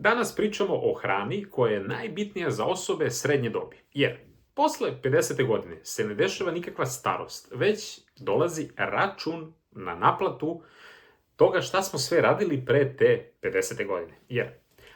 Danas pričamo o hrani koja je najbitnija za osobe srednje dobi, jer posle 50. godine se ne dešava nikakva starost, već dolazi račun na naplatu toga šta smo sve radili pre te 50. godine. Jer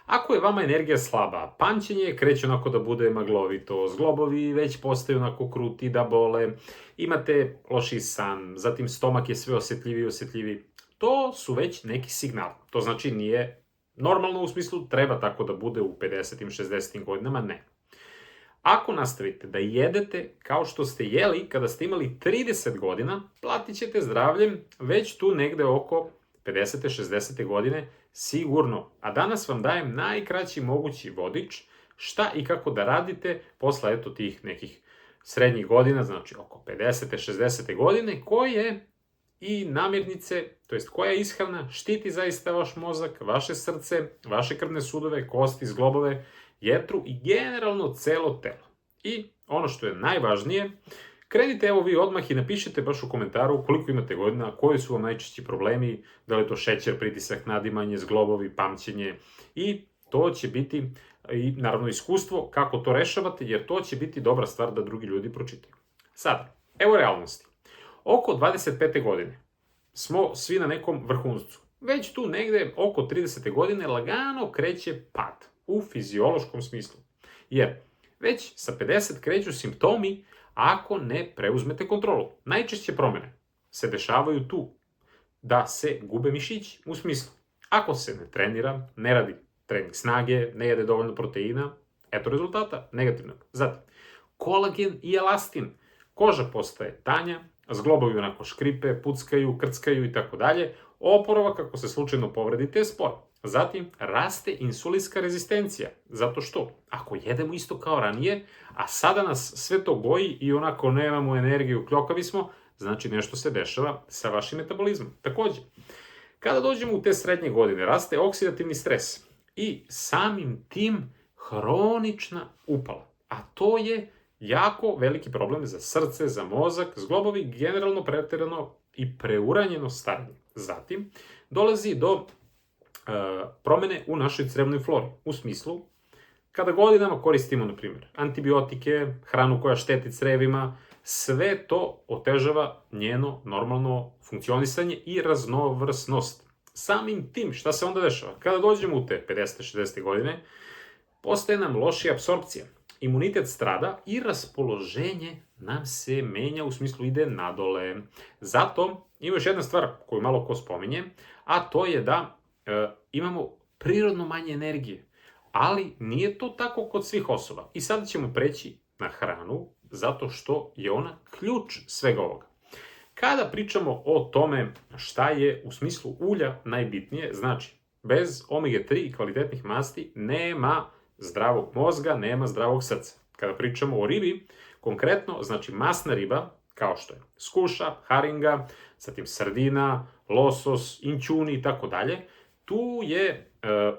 ako je vama energija slaba, pamćenje kreće onako da bude maglovito, zglobovi već postaju onako kruti da bole, imate loši san, zatim stomak je sve osetljiviji i osetljiviji, to su već neki signal. To znači nije normalno u smislu treba tako da bude u 50. 60. godinama, ne. Ako nastavite da jedete kao što ste jeli kada ste imali 30 godina, platit ćete zdravljem već tu negde oko 50. 60. godine sigurno. A danas vam dajem najkraći mogući vodič šta i kako da radite posle tih nekih srednjih godina, znači oko 50. 60. godine, koje i namirnice, to jest koja ishrana štiti zaista vaš mozak, vaše srce, vaše krvne sudove, kosti, zglobove, jetru i generalno celo telo. I ono što je najvažnije, krenite vi odmah i napišite baš u komentaru koliko imate godina, koji su vam najčešći problemi, da li je to šećer, pritisak, nadimanje, zglobovi, pamćenje i to će biti i naravno iskustvo kako to rešavate, jer to će biti dobra stvar da drugi ljudi pročitaju. Sad, evo realnosti. Oko 25. godine smo svi na nekom vrhuncu. Već tu negde oko 30. godine lagano kreće pad u fiziološkom smislu. Jer već sa 50 kreću simptomi ako ne preuzmete kontrolu. Najčešće promene se dešavaju tu da se gube mišići, u smislu ako se ne trenira, ne radi trening snage, ne jede dovoljno proteina, eto rezultata negativnog. Zatim, kolagen i elastin. Koža postaje tanja, zglobovi onako škripe, puckaju, krckaju i tako dalje. Oporavak ako se slučajno povredite je spor. Zatim, raste insulinska rezistencija, zato što ako jedemo isto kao ranije, a sada nas sve to goji i onako nemamo energiju, kljokavi smo, znači nešto se dešava sa vašim metabolizmom. Takođe, kada dođemo u te srednje godine, raste oksidativni stres i samim tim hronična upala, a to je jako veliki problem za srce, za mozak, zglobovi, generalno preterano i preuranjeno starenje. Zatim, dolazi do promene u našoj crevnoj flori, u smislu kada godinama koristimo, na primjer, antibiotike, hranu koja šteti crevima, sve to otežava njeno normalno funkcionisanje i raznovrsnost. Samim tim, šta se onda dešava? Kada dođemo u te 50. 60. godine, postaje nam lošija apsorpcija, imunitet strada i raspoloženje nam se menja, u smislu ide nadole. Zato ima još jedna stvar koju malo ko spominje, a to je da imamo prirodno manje energije, ali nije to tako kod svih osoba. I sada ćemo preći na hranu, zato što je ona ključ svega ovoga. Kada pričamo o tome šta je u smislu ulja najbitnije, znači bez omega-3 i kvalitetnih masti nema zdravog mozga, nema zdravog srca. Kada pričamo o ribi, konkretno, znači masna riba, kao što je skuša, haringa, zatim sardina, losos, inćuni i tako dalje, tu je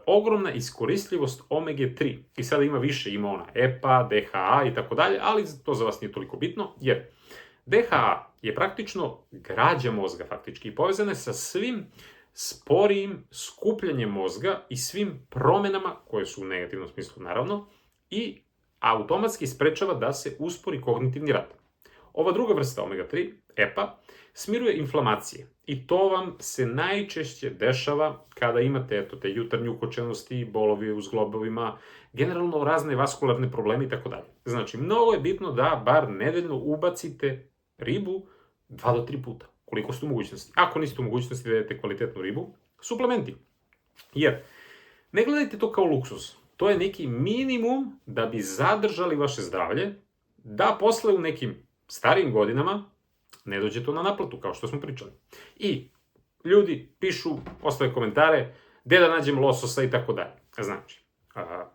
ogromna iskoristljivost omega-3. I sada ima više, ima ona EPA, DHA i tako dalje, ali to za vas nije toliko bitno, jer DHA je praktično građa mozga faktički i povezana je sa svim sporijim skupljanjem mozga i svim promenama, koje su u negativnom smislu naravno, i automatski sprečava da se uspori kognitivni rad. Ova druga vrsta omega-3, EPA, smiruje inflamacije i to vam se najčešće dešava kada imate te jutarnje ukočenosti, bolovi u zglobovima, generalno razne vaskularne probleme i tako dalje. Znači, mnogo je bitno da bar nedeljno ubacite ribu 2 do 3 puta, koliko ste u mogućnosti. Ako niste u mogućnosti da jedete kvalitetnu ribu, suplementi. Jer ne gledajte to kao luksuz. To je neki minimum da bi zadržali vaše zdravlje, da posle u nekim starijim godinama ne dođe to na naplatu, kao što smo pričali. I ljudi pišu, ostave komentare, gde da nađem lososa i tako dalje. Znači,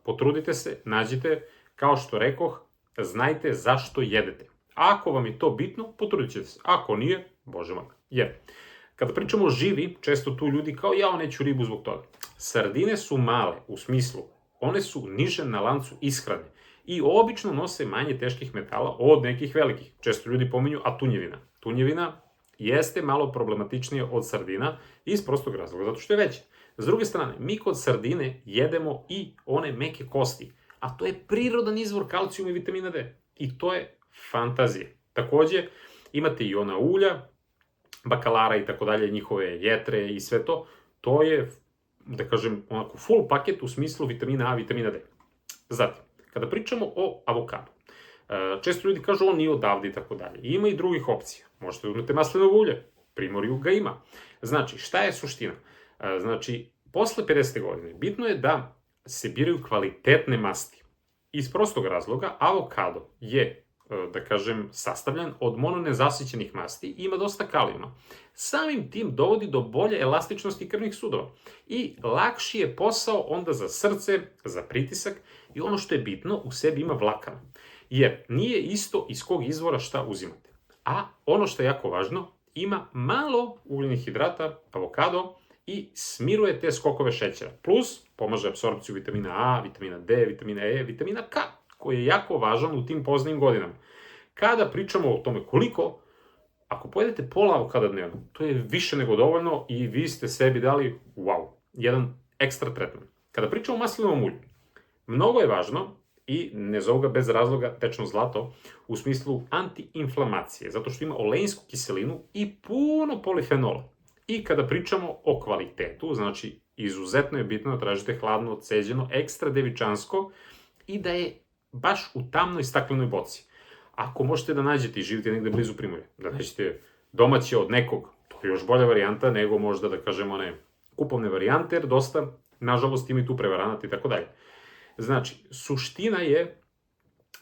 potrudite se, nađite, kao što rekoh, znajte zašto jedete. Ako vam je to bitno, potrudit ćete se. Ako nije, bože moj. Jer, kada pričamo o živi, često tu ljudi kao ja neću ribu zbog toga. Sardine su male, u smislu, one su niže na lancu ishrane i obično nose manje teških metala od nekih velikih. Često ljudi pominju, a tunjevina. Tunjevina jeste malo problematičnija od sardina iz prostog razloga, zato što je veća. S druge strane, mi kod sardine jedemo i one meke kosti, a to je prirodan izvor kalcijuma i vitamina D. I to je fantazija. Takođe, imate i ona ulja, bakalara i tako dalje, njihove jetre i sve to. To je, da kažem, onako full paket u smislu vitamina A, vitamina D. Zatim, kada pričamo o avokadu, često ljudi kažu on nije odavde i tako dalje. Ima i drugih opcija. Možete da uzmete maslinovo ulje, Primorju ga ima. Znači, šta je suština? Znači, posle 50. godine bitno je da se biraju kvalitetne masti. Iz prostog razloga, avokado je, da kažem, sastavljan od mononezasićenih masti i ima dosta kalijuma. Samim tim dovodi do bolje elastičnosti krvnih sudova i lakši je posao onda za srce, za pritisak i ono što je bitno, u sebi ima vlakana. Jer nije isto iz kog izvora šta uzimate. A ono što je jako važno, ima malo ugljenih hidrata, avokado, i smiruje te skokove šećera. Plus, pomaže apsorpciju vitamina A, vitamina D, vitamina E, vitamina K, koji je jako važan u tim poznim godinama. Kada pričamo o tome koliko, ako pojedete pola avokada dnevno, to je više nego dovoljno i vi ste sebi dali, wow, jedan ekstra tretman. Kada pričamo o maslinovom ulju, mnogo je važno i ne zovu ga bez razloga tečno zlato u smislu antiinflamacije, zato što ima olejnsku kiselinu i puno polifenola. I kada pričamo o kvalitetu, znači izuzetno je bitno da tražite hladno, ceđeno, ekstra devičansko i da je baš u tamnoj staklenoj boci. Ako možete da nađete i živite negde blizu Primorja, da nađete domaće od nekog, to je još bolja varijanta nego možda da kažemo one kupovne varijante, jer dosta, nažalost, ima i tu prevaranata i tako dalje. Znači, suština je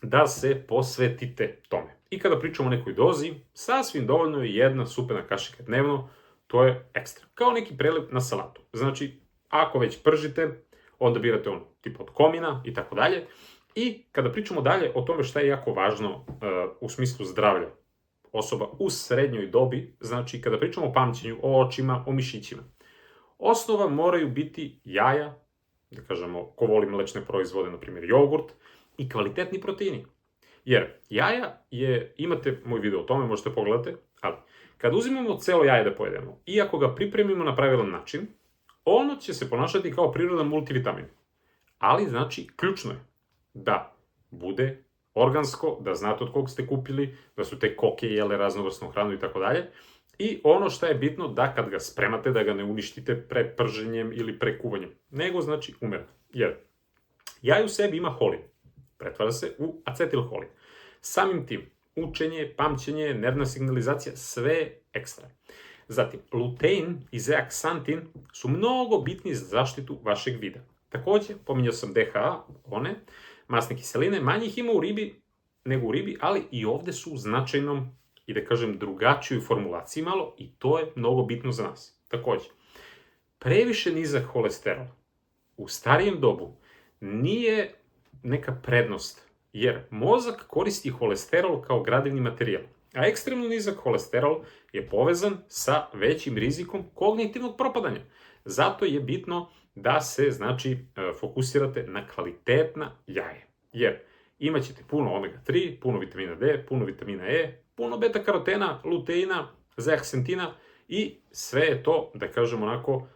da se posvetite tome. I kada pričamo o nekoj dozi, sasvim dovoljno je jedna supena kašika dnevno, to je ekstra. Kao neki prelep na salatu. Znači, ako već pržite, onda birate ono, tipa od komina i tako dalje. I kada pričamo dalje o tome šta je jako važno u smislu zdravlja osoba u srednjoj dobi, znači kada pričamo o pamćenju, o očima, o mišićima, osnova moraju biti jaja, da kažemo, ko voli mlečne proizvode, na primjer jogurt, i kvalitetni proteini. Jer jaja je, imate moj video o tome, možete pogledati, ali kad uzimamo celo jaje da pojedemo, i ako ga pripremimo na pravilan način, ono će se ponašati kao prirodan multivitamin. Ali, znači, ključno je da bude organsko, da znate od kog ste kupili, da su te koke jele raznovrsnu hranu i tako dalje. I ono što je bitno, da kad ga spremate, da ga ne uništite pre prženjem ili pre kuvanjem, nego znači umereno. Jer jaj u sebi ima holin, pretvara se u acetilholin. Samim tim, učenje, pamćenje, nervna signalizacija, sve ekstra. Zatim, lutein i zeaksantin su mnogo bitni za zaštitu vašeg vida. Takođe, pominjao sam DHA, one, masne kiseline, manje ih ima u ribi nego u ribi, ali i ovde su u značajnom i da kažem drugačijoj formulaciji malo i to je mnogo bitno za nas. Takođe, previše nizak holesterol u starijem dobu nije neka prednost, jer mozak koristi holesterol kao gradivni materijal, a ekstremno nizak holesterol je povezan sa većim rizikom kognitivnog propadanja. Zato je bitno da se, znači, fokusirate na kvalitetna jaja, jer imaćete puno omega-3, puno vitamina D, puno vitamina E, puno beta-karotena, luteina, zeaksantina i sve je to, da kažem onako,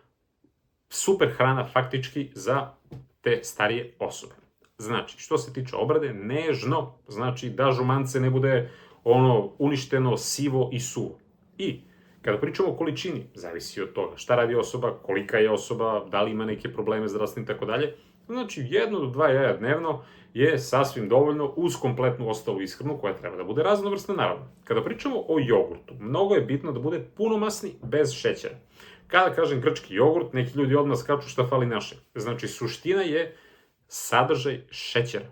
super hrana faktički za te starije osobe. Znači, što se tiče obrade, nežno, znači da žumance ne bude ono uništeno, sivo i suvo. I kada pričamo o količini, zavisi od toga šta radi osoba, kolika je osoba, da li ima neke probleme zdravstvene i tako dalje. Znači, 1 do 2 jaja dnevno je sasvim dovoljno uz kompletnu ostalu ishranu koja treba da bude raznovrsna, naravno. Kada pričamo o jogurtu, mnogo je bitno da bude punomasni bez šećera. Kada kažem grčki jogurt, neki ljudi odmah skaču šta fali naše. Znači, suština je sadržaj šećera.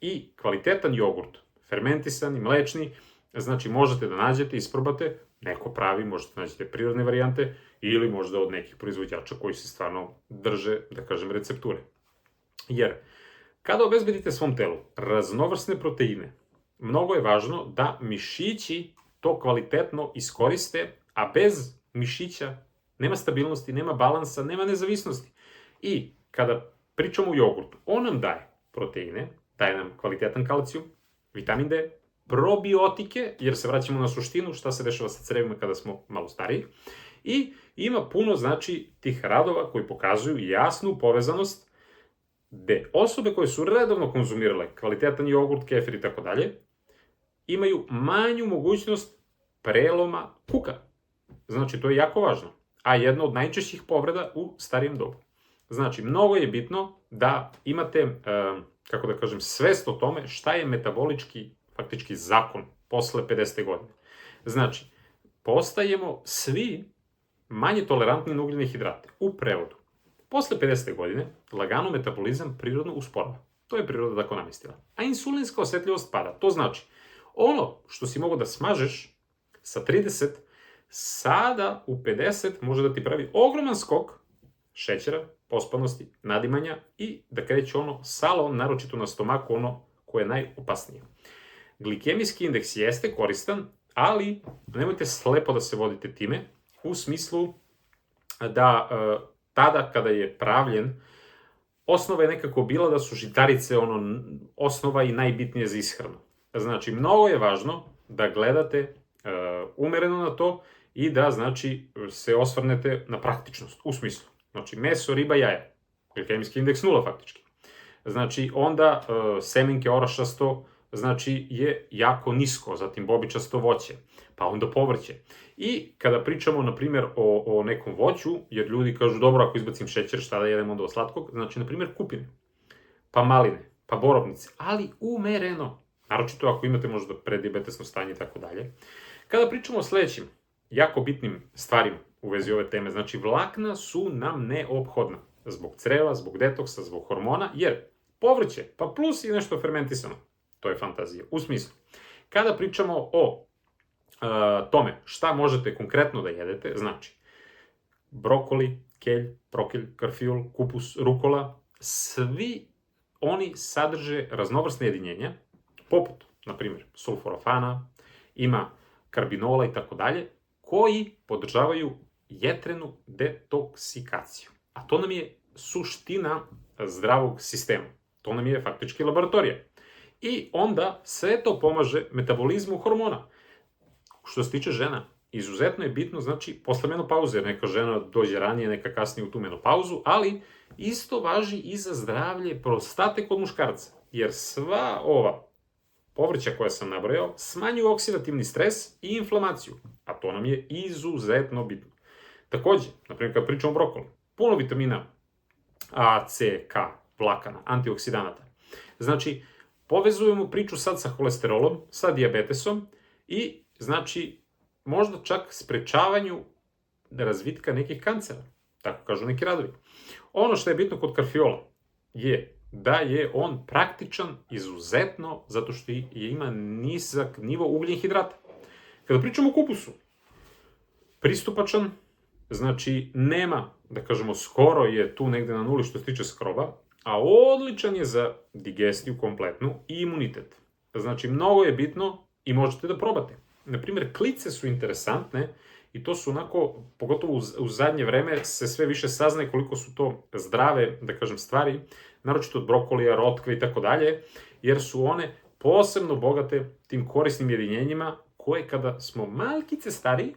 I kvalitetan jogurt, fermentisan i mlečni, znači možete da nađete, isprobate, neko pravi, možete da nađete prirodne varijante ili možda od nekih proizvođača koji se stvarno drže, da kažem, recepture. Jer, kada obezbedite svom telu raznovrsne proteine, mnogo je važno da mišići to kvalitetno iskoriste, a bez mišića nema stabilnosti, nema balansa, nema nezavisnosti. I kada pričamo o jogurtu, on nam daje proteine, daje nam kvalitetan kalcijum, vitamin D, probiotike, jer se vraćamo na suštinu šta se dešava sa crevima kada smo malo stariji, I ima puno, znači, tih radova koji pokazuju jasnu povezanost gde osobe koje su redovno konzumirale kvalitetan jogurt, kefir i tako dalje, imaju manju mogućnost preloma kuka. Znači, to je jako važno. A jedna od najčešćih povreda u starijem dobu. Znači, mnogo je bitno da imate, kako da kažem, svest o tome šta je metabolički, faktički, zakon posle 50. godine. Znači, postajemo svi manje tolerantni na ugljene hidrate. U prevodu. Posle 50. godine, lagano metabolizam prirodno usporava. To je priroda tako namestila. A insulinska osetljivost pada. To znači, ono što si mogao da smažeš sa 30, sada u 50 može da ti pravi ogroman skok šećera, pospanosti, nadimanja i da kreće ono salo, naročito na stomaku, ono koje je najopasnije. Glikemijski indeks jeste koristan, ali nemojte slepo da se vodite time, u smislu da tada kada je pravljen, osnova je nekako bila da su žitarice osnova i najbitnije za ishranu. Znači, mnogo je važno da gledate umereno na to i da, znači, se osvrnete na praktičnost, u smislu. Znači, meso, riba, jaja, glikemijski indeks 0 faktički. Znači, onda semenke orašasto, znači, je jako nisko, zatim bobičasto voće, pa onda povrće. I kada pričamo, na primjer, o nekom voću, jer ljudi kažu, dobro, ako izbacim šećer, šta da jedem onda od slatkog, znači, na primjer, kupine, pa maline, pa borovnice, ali umereno, naročito ako imate možda prediabetesno stanje i tako dalje. Kada pričamo o sledećim jako bitnim stvarima u vezi ove teme, znači, vlakna su nam neophodna zbog creva, zbog detoksa, zbog hormona, jer povrće, pa plus i nešto fermentisano, to je fantazija. U smislu, kada pričamo o tome šta možete konkretno da jedete, znači, brokoli, kelj, prokelj, karfiol, kupus, rukola, svi oni sadrže raznovrsne jedinjenja, poput, na primjer, sulforafana, ima karbinola i tako dalje, koji podržavaju jetrenu detoksikaciju. A to nam je suština zdravog sistema. To nam je faktički laboratorija. I onda sve to pomaže metabolizmu hormona. Što se tiče žena, izuzetno je bitno, znači, posle menopauze, jer neka žena dođe ranije, neka kasnije u tu menopauzu, ali isto važi i za zdravlje prostate kod muškarca. Jer sva ova povrća koja sam nabrojao smanjuju oksidativni stres i inflamaciju, a to nam je izuzetno bitno. Takođe, na primjer, kad pričamo o brokoli, puno vitamina A, C, K, vlakana, antioksidanata. Znači, povezujemo priču sad sa holesterolom, sa dijabetesom i, znači, možda čak sprečavanju razvitka nekih kancera, tako kažu neki radovi. Ono što je bitno kod karfiola je da je on praktičan izuzetno zato što ima nizak nivo ugljenih hidrata. Kada pričamo o kupusu, pristupačan, znači nema, da kažemo, skoro je tu negde na nuli što se tiče skroba, a odličan je za digestiju kompletnu i imunitet. Znači, mnogo je bitno i možete da probate. Naprimjer, klice su interesantne i to su onako, pogotovo u zadnje vreme se sve više saznaje koliko su to zdrave, da kažem, stvari, naročito od brokolija, rotkve i tako dalje, jer su one posebno bogate tim korisnim jedinjenjima koje kada smo malkice stariji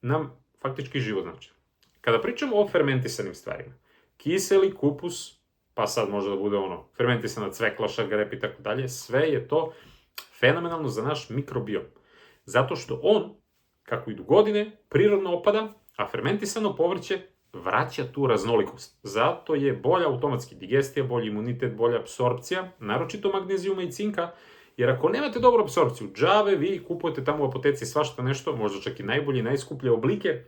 nam faktički život znači. Kada pričamo o fermentisanim stvarima, kiseli kupus, pa sad može da bude fermentisana cvekla, šargarep i tako dalje, sve je to fenomenalno za naš mikrobiom. Zato što on, kako idu godine, prirodno opada, a fermentisano povrće vraća tu raznolikost. Zato je bolja automatski digestija, bolji imunitet, bolja apsorpcija, naročito magnezijuma i cinka, jer ako nemate dobru apsorpciju, džabe vi kupujete tamo u apoteci svašta nešto, možda čak i najbolji, najskuplje oblike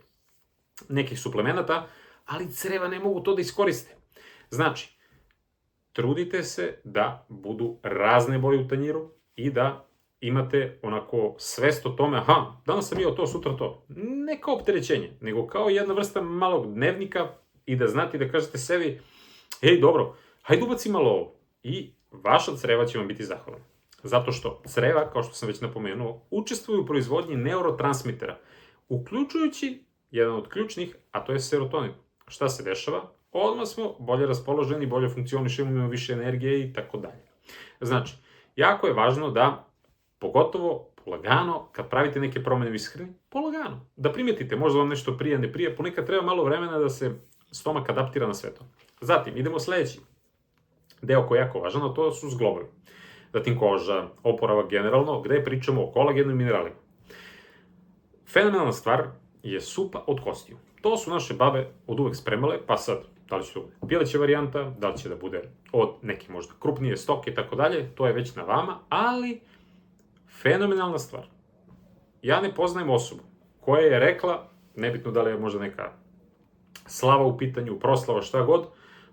nekih suplemenata, ali creva ne mogu to da iskoriste. Znači, trudite se da budu razne boje u tanjiru i da imate onako svest o tome, aha, danas sam jeo to, sutra to. Ne kao opterećenje, nego kao jedna vrsta malog dnevnika i da znate da kažete sebi, ej, dobro, hajde ubaci malo ovo. I vaša creva će vam biti zahvalna. Zato što creva, kao što sam već napomenuo, učestvuju u proizvodnji neurotransmitera, uključujući jedan od ključnih, a to je serotonin. Šta se dešava? Odmah smo bolje raspoloženi, bolje funkcionišemo, imamo više energije i tako dalje. Znači, jako je važno da, pogotovo polagano, kad pravite neke promene u ishrani, polagano. Da primetite, možda vam nešto prija, ne prija, ponekad treba malo vremena da se stomak adaptira na sve to. Zatim, idemo sledeći deo koji je jako važan, a to su zglobovi. Zatim koža, oporavak generalno, gde pričamo o kolagenu i mineralima. Fenomenalna stvar je supa od kostiju. To su naše babe od uvek spremale, pa sad, da li će to bude pileća varijanta, da li će da bude od neke možda krupnije stoke i tako dalje, to je već na vama, ali fenomenalna stvar. Ja ne poznajem osobu koja je rekla, nebitno da li je možda neka slava u pitanju, proslava, šta god,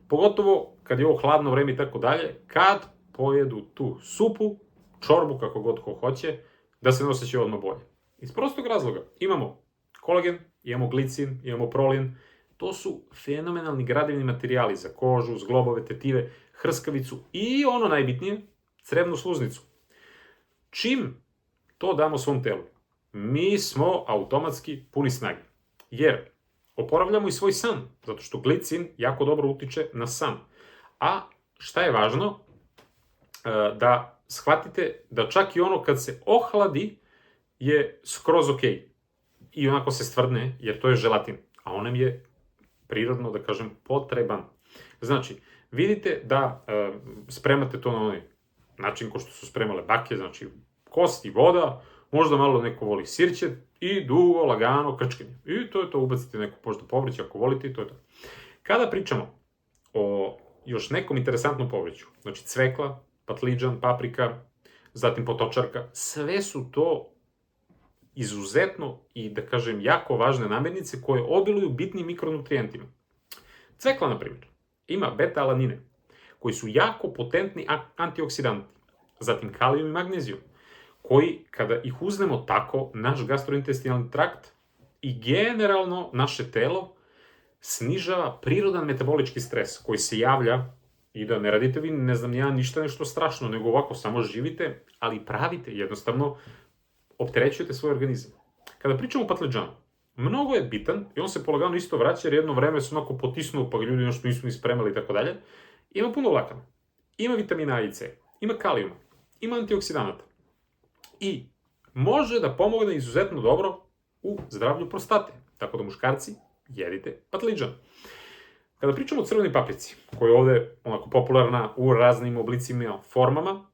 pogotovo kad je ovo hladno vreme i tako dalje, kad pojedu tu supu, čorbu, kako god ko hoće, da se ne osjeća odmah bolje. Iz prostog razloga, imamo kolagen, imamo glicin, imamo prolin, to su fenomenalni gradivni materijali za kožu, zglobove, tetive, hrskavicu i ono najbitnije, crevnu sluznicu. Čim to damo svom telu, mi smo automatski puni snage. Jer oporavljamo i svoj san, zato što glicin jako dobro utiče na san. A šta je važno? Da shvatite da čak i ono kad se ohladi je skroz ok. I onako se stvrdne, jer to je želatin. A on nam je prirodno, da kažem, potreban. Znači, vidite da spremate to na onaj način ko što su spremale bake, znači kosti, voda, možda malo neko voli sirće i dugo, lagano krčkanje. I to je to, ubacite neko možda povrće ako volite i to je to. Kada pričamo o još nekom interesantnom povrću, znači cvekla, patlidžan, paprika, zatim potočarka, sve su to izuzetno i, da kažem, jako važne namirnice koje obiluju bitnim mikronutrijentima. Cvekla, na primjer, ima beta-alanine, koji su jako potentni antioksidanti, zatim kalijum i magnezijum, koji, kada ih uznemo tako, naš gastrointestinalni trakt i generalno naše telo snižava prirodan metabolički stres koji se javlja i da ne radite vi, ne znam ja, ništa nešto strašno, nego ovako samo živite, ali pravite, jednostavno opterećujete svoj organizam. Kada pričamo o patliđanu, mnogo je bitan i on se polagano isto vraća jer jedno vreme se onako potisnuo pa ga ljudi nešto nisu ni spremali i tako dalje. Ima puno vlakana, ima vitamina A i C, ima kalijuma, ima antioksidanata i može da pomogne izuzetno dobro u zdravlju prostate. Tako da muškarci, jedite patliđan. Kada pričamo o crvenoj paprici, koja je ovde onako popularna u raznim oblicima, formama,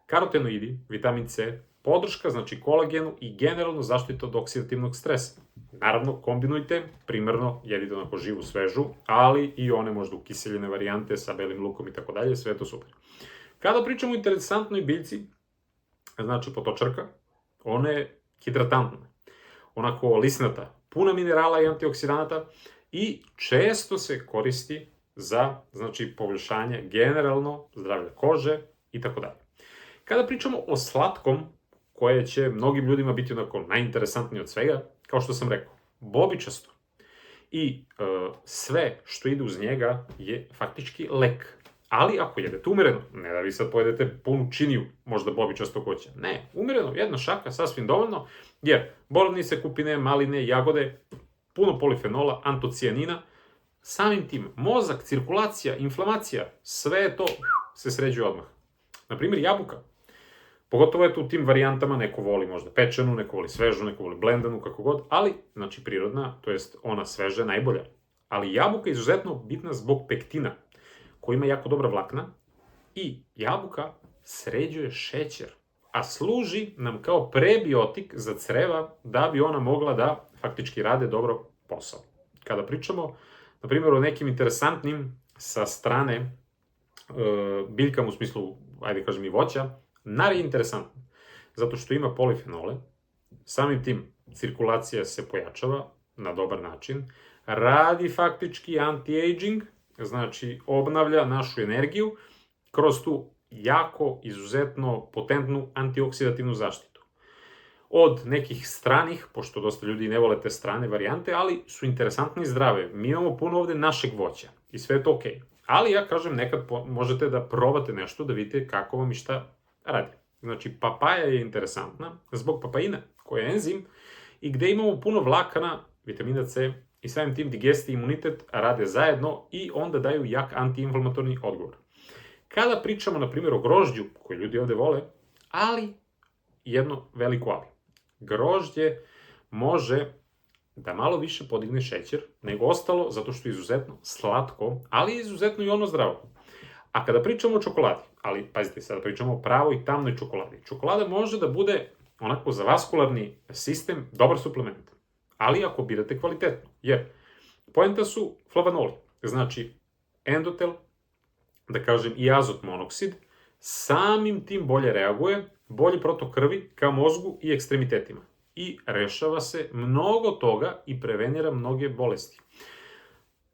karotenoidi, vitamin C, podrška, znači kolagenu i generalno zaštita od oksidativnog stresa. Naravno, kombinujte, primarno jedite onako živu, svežu, ali i one možda ukiseljene varijante sa belim lukom i tako dalje, sve je to super. Kada pričamo o interesantnoj biljci, znači potočarka, ona je hidratantna, onako lisnata, puna minerala i antioksidanata i često se koristi za, znači, poboljšanje generalno zdravlja kože i tako dalje. Kada pričamo o slatkom, koje će mnogim ljudima biti onako najinteresantnije od svega, kao što sam rekao, bobičasto. I sve što ide uz njega je faktički lek. Ali ako jedete umereno, ne da vi sad pojedete punu činiju, možda bobičasto voća. Ne, umereno, jedna šaka, sasvim dovoljno, jer borovnice, kupine, maline, jagode, puno polifenola, antocijanina, samim tim mozak, cirkulacija, inflamacija, sve to se sređuje odmah. Naprimjer, jabuka. Pogotovo je tu u tim varijantama, neko voli možda pečenu, neko voli svežu, neko voli blendanu, kako god, ali, znači, prirodna, to jest ona sveža je najbolja. Ali jabuka je izuzetno bitna zbog pektina, koji ima jako dobra vlakna i jabuka sređuje šećer, a služi nam kao prebiotik za creva da bi ona mogla da faktički rade dobro posao. Kada pričamo, na primjer, o nekim interesantnim sa strane biljkama u smislu, ajde kažem i voća, nar je interesantno, zato što ima polifenole, samim tim cirkulacija se pojačava na dobar način, radi faktički anti-aging, znači obnavlja našu energiju kroz tu jako, izuzetno potentnu antioksidativnu zaštitu. Od nekih stranih, pošto dosta ljudi ne vole te strane varijante, ali su interesantne i zdrave. Mi imamo puno ovde našeg voća i sve je to okej. Ali ja kažem, nekad možete da probate nešto, da vidite kako vam i šta radi. Znači, papaja je interesantna zbog papaina, koja je enzim i gde imamo puno vlakana, vitamina C i samim tim digestija i imunitet rade zajedno i onda daju jak antiinflamatorni odgovor. Kada pričamo, na primjer, o grožđu, koji ljudi ovde vole, ali jedno veliko ali. Grožđe može da malo više podigne šećer nego ostalo, zato što je izuzetno slatko, ali je izuzetno i ono zdravo. A kada pričamo o čokoladi, ali pazite, sada pričamo o pravoj tamnoj čokoladi. Čokolada može da bude onako za vaskularni sistem dobar suplement, ali ako birate kvalitetno, jer poenta su flavanoli, znači endotel, da kažem i azot monoksid, samim tim bolje reaguje, bolji protok krvi ka mozgu i ekstremitetima. I rešava se mnogo toga i prevenira mnoge bolesti.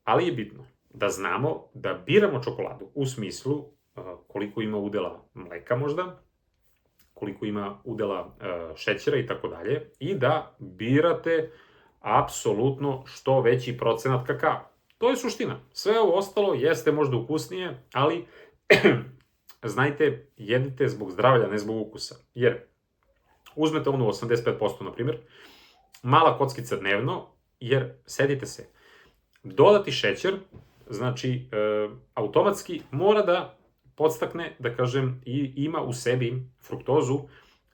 Ali je bitno da znamo da biramo čokoladu u smislu koliko ima udela mleka možda, koliko ima udela šećera i tako dalje, i da birate apsolutno što veći procenat kakao. To je suština. Sve ovo ostalo jeste možda ukusnije, ali znajte, jedite zbog zdravlja, ne zbog ukusa. Jer uzmete onu 85%, na primjer, mala kockica dnevno, jer, sedite se, dodati šećer, znači, automatski mora da podstakne, da kažem, i ima u sebi fruktozu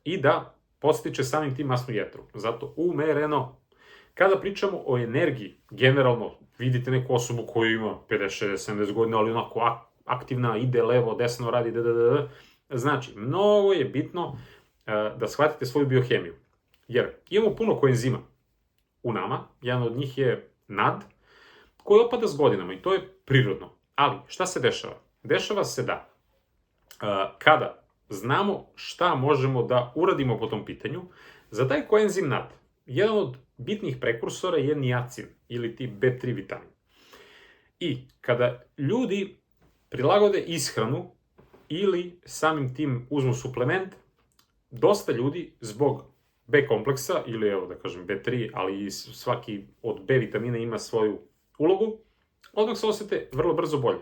i da podstiče samim tim masnu jetru. Zato umereno. Kada pričamo o energiji, generalno, vidite neku osobu koju ima 50, 60, 70 godina, ali onako aktivna, ide levo, desno, radi, znači, mnogo je bitno da shvatite svoju biohemiju. Jer imamo puno koenzima u nama, jedan od njih je NAD, koji opada s godinama i to je prirodno. Ali, šta se dešava? Dešava se da kada znamo šta možemo da uradimo po tom pitanju, za taj koenzim NAD, jedan od bitnih prekursora je niacin ili ti B3 vitamin. I kada ljudi prilagode ishranu ili samim tim uzmu suplement, dosta ljudi zbog B kompleksa ili evo da kažem B3, ali i svaki od B vitamina ima svoju ulogu, odmah se osete vrlo brzo bolje.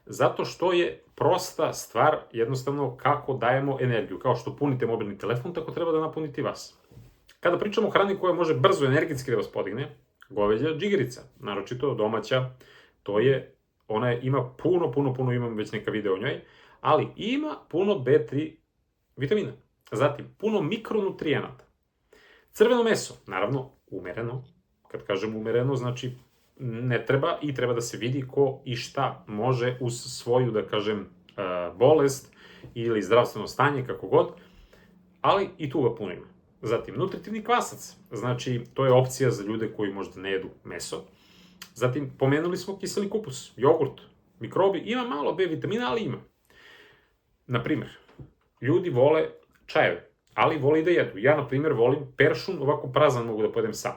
Zato što je prosta stvar jednostavno kako dajemo energiju. Kao što punite mobilni telefon, tako treba da napuniti vas. Kada pričamo o hrani koja može brzo energetski da vas podigne, goveđa džigerica, naročito domaća, ona ima puno, imam već neka video o njoj, ali ima puno B3 vitamina. Zatim, puno mikronutrijenata. Crveno meso, naravno, umereno. Kad kažem umereno, znači ne treba i treba da se vidi ko i šta može uz svoju, da kažem, bolest ili zdravstveno stanje, kako god, ali i tu ga puno ima. Zatim, nutritivni kvasac, znači to je opcija za ljude koji možda ne jedu meso. Zatim, pomenuli smo kiseli kupus, jogurt, mikrobi, ima malo B vitamina, ali ima. Naprimer, ljudi vole čajeve, ali vole i da jedu. Ja, na primjer, volim peršun, ovako prazan mogu da pojedem sam.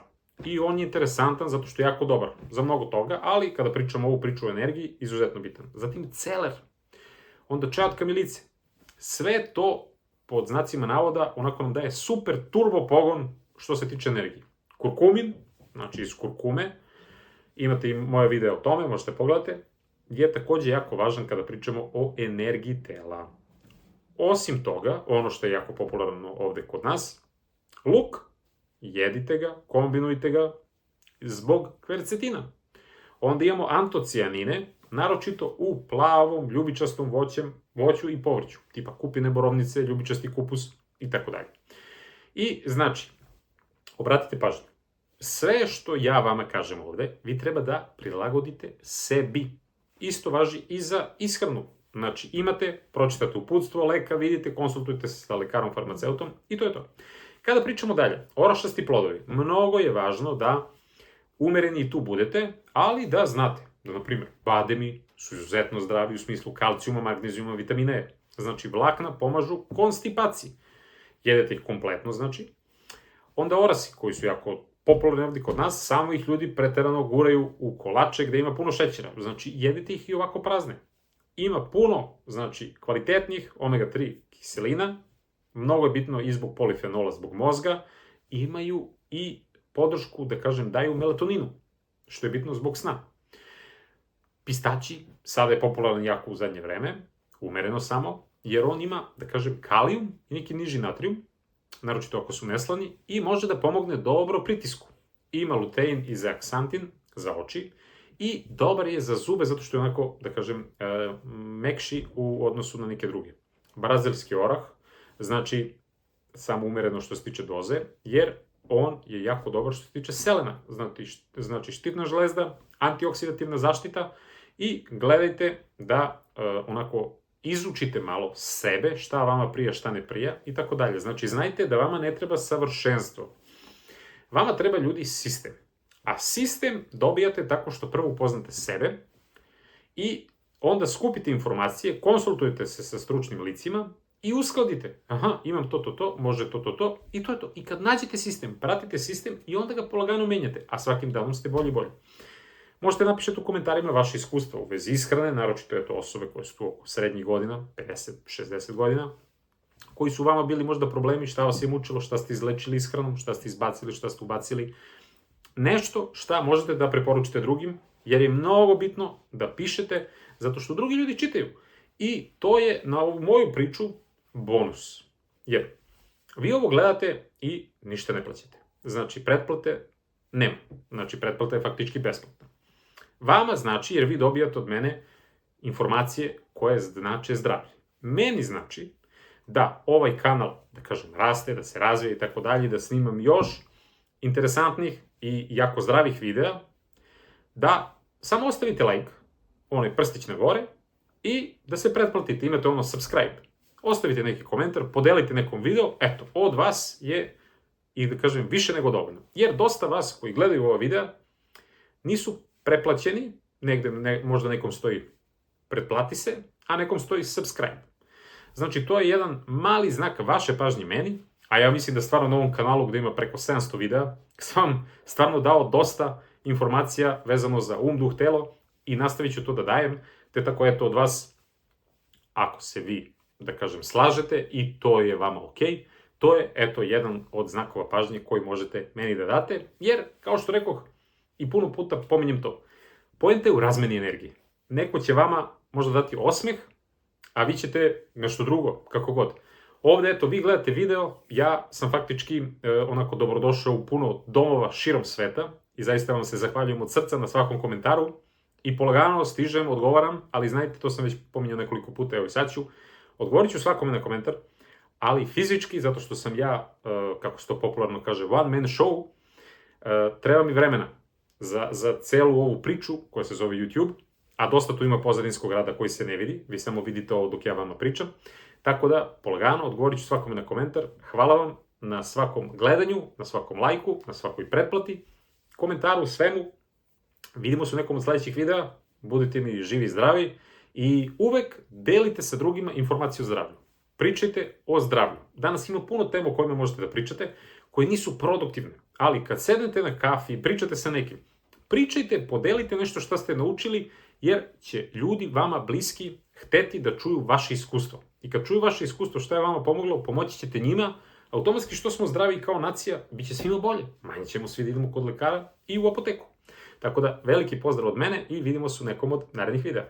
I on je interesantan zato što je jako dobar za mnogo toga, ali kada pričamo ovu priču o energiji, izuzetno bitan. Zatim celer, onda čaj od kamilice. Sve to, pod znacima navoda, onako nam daje super turbo pogon što se tiče energije. Kurkumin, znači iz kurkume, imate i moje video o tome, možete pogledati, je takođe jako važan kada pričamo o energiji tela. Osim toga, ono što je jako popularno ovde kod nas, luk, jedite ga, kombinujte ga zbog kvercetina. Onda imamo antocijanine, naročito u plavom, ljubičastom voću i povrću, tipa kupine, borovnice, ljubičasti kupus i tako dalje. I znači, obratite pažnju, sve što ja vama kažem ovde, vi treba da prilagodite sebi. Isto važi i za ishranu. Znači, imate, pročitate uputstvo leka, vidite, konsultujte se sa lekarom, farmaceutom i to je to. Kada pričamo dalje, orašasti plodovi, mnogo je važno da umereni i tu budete, ali da znate da, na primjer, bademi su izuzetno zdravi u smislu kalcijuma, magnezijuma, vitamina E. Znači, vlakna pomažu konstipaciji. Jedete ih kompletno, znači. Onda orasi, koji su jako popularni ovdje kod nas, samo ih ljudi preterano guraju u kolače gde ima puno šećera. Znači, jedite ih i ovako prazne. Ima puno, znači, kvalitetnih omega-3 kiselina, mnogo je bitno i zbog polifenola, zbog mozga, imaju i podršku, da kažem, daju melatoninu, što je bitno zbog sna. Pistaći, sada je popularan jako u zadnje vreme, umereno samo, jer on ima, da kažem, kalijum i neki niži natrijum, naročito ako su neslani, i može da pomogne dobro pritisku. Ima lutein i zeaksantin za oči i dobar je za zube zato što je onako, da kažem, mekši u odnosu na neke druge. Brazilski orah, znači samo umereno što se tiče doze, jer on je jako dobar što se tiče selena. Znači štitna žlezda, antioksidativna zaštita i gledajte da onako izučite malo sebe, šta vama prija, šta ne prija i tako dalje. Znači znajte da vama ne treba savršenstvo. Vama treba ljudi sistem. A sistem dobijate tako što prvo upoznate sebe i onda skupite informacije, konsultujete se sa stručnim licima i uskladite. Aha, imam to, može to i to je to. I kad nađete sistem, pratite sistem i onda ga polagano menjate, a svakim danom ste bolji i bolji. Možete napišete u komentarima vaše iskustva u vezi ishrane, naročito je to osobe koje su tu oko srednjih godina, 50-60 godina, koji su vama bili možda problemi, šta vas je mučilo, šta ste izlečili ishranom, šta ste izbacili, šta ste ubacili. Nešto šta možete da preporučite drugim, jer je mnogo bitno da pišete, zato što drugi ljudi čitaju. I to je na ovu moju priču bonus. Jer vi ovo gledate i ništa ne plaćate. Znači, pretplate nema. Znači, pretplata je faktički besplatna. Vama znači, jer vi dobijate od mene informacije koje znače zdravlje. Meni znači da ovaj kanal, da kažem, raste, da se razvije i tako dalje, da snimam još interesantnih i jako zdravih videa, da samo ostavite like, onaj prstić na gore, i da se pretplatite, imate ono subscribe. Ostavite neki komentar, podelite nekom video, eto, od vas je, i da kažem, više nego dovoljno. Jer dosta vas koji gledaju ova videa nisu preplaćeni, negde možda nekom stoji pretplati se, a nekom stoji subscribe. Znači, to je jedan mali znak vaše pažnje meni, a ja mislim da stvarno na ovom kanalu gde ima preko 700 videa, sam vam stvarno dao dosta informacija vezano za duh, telo i nastavit ću to da dajem, te tako eto od vas, ako se vi, da kažem, slažete i to je vama okej, to je eto jedan od znakova pažnje koji možete meni da date, jer kao što rekoh i puno puta pominjem to, poenta je u razmeni energije. Neko će vama možda dati osmeh, a vi ćete nešto drugo, kako god. Ovde, eto, vi gledate video, ja sam faktički onako dobrodošao u puno domova širom sveta i zaista vam se zahvaljujem od srca na svakom komentaru i polagano stižem, odgovaram, ali znajte, to sam već pominjao nekoliko puta, evo i sad ću, odgovorit ću svakome na komentar, ali fizički, zato što sam ja, kako se to popularno kaže, one man show, treba mi vremena za celu ovu priču koja se zove YouTube, a dosta tu ima pozadinskog rada koji se ne vidi, vi samo vidite ovo dok ja vama pričam. Tako da, polagano, odgovorit ću svakome na komentar. Hvala vam na svakom gledanju, na svakom lajku, na svakoj pretplati, komentaru, svemu. Vidimo se u nekom od sledećih videa, budite mi živi i zdravi i uvek delite sa drugima informaciju o zdravlju. Pričajte o zdravlju. Danas ima puno tema o kojima možete da pričate, koje nisu produktivne, ali kad sednete na kafi i pričate sa nekim, pričajte, podelite nešto što ste naučili, jer će ljudi vama bliski hteti da čuju vaše iskustvo. I kad čuju vaše iskustvo što je vama pomoglo, pomoći ćete njima, automatski što smo zdravi kao nacija, bit će svima bolje. Manje ćemo svi da idemo kod lekara i u apoteku. Tako da, veliki pozdrav od mene i vidimo se u nekom od narednih videa.